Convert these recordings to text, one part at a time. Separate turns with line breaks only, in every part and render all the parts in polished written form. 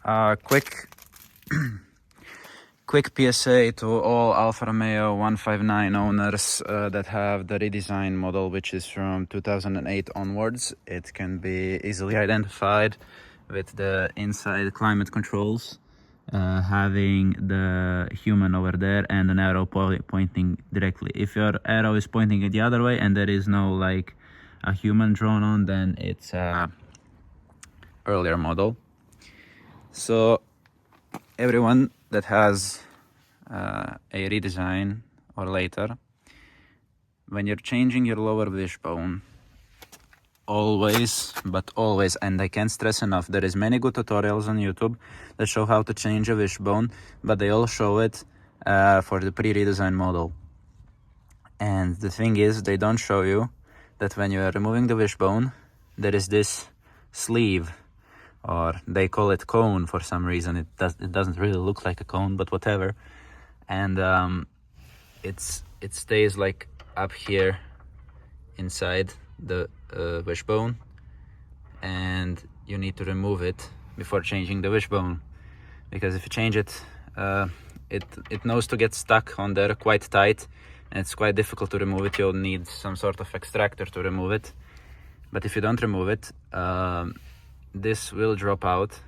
Quick PSA to all Alfa Romeo 159 owners that have the redesigned model, which is from 2008 onwards. It can be easily identified with the inside climate controls, having the human over there and an arrow pointing directly. If your arrow is pointing the other way and there is no like a human drawn on, then it's a earlier model. So everyone that has a redesign or later, when you're changing your lower wishbone, always, and I can't stress enough, there is many good tutorials on YouTube that show how to change a wishbone, but they all show it for the pre-redesign model. And the thing is, they don't show you that when you are removing the wishbone, there is this sleeve, or they call it cone for some reason. It doesn't really look like a cone, but whatever. And it stays like up here inside the wishbone, and you need to remove it before changing the wishbone, because if you change it, it knows to get stuck on there quite tight, and it's quite difficult to remove it. You'll need some sort of extractor to remove it. But if you don't remove it, this will drop out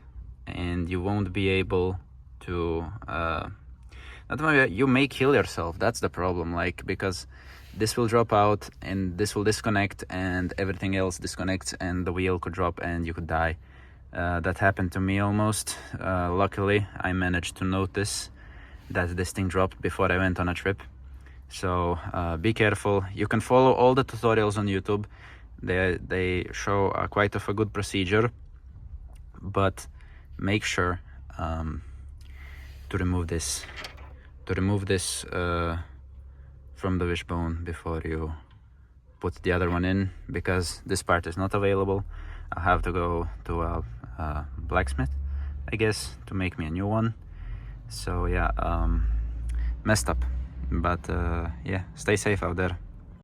and you won't be able to you may kill yourself. That's the problem, like, because this will drop out and this will disconnect and everything else disconnects and the wheel could drop and you could die. That happened to me almost. Luckily I managed to notice that this thing dropped before I went on a trip. So be careful. You can follow all the tutorials on YouTube. They show quite of a good procedure, but make sure to remove this from the wishbone before you put the other one in, because this part is not available. I'll have to go to a blacksmith, I guess, to make me a new one. So yeah, messed up, but yeah, stay safe out there.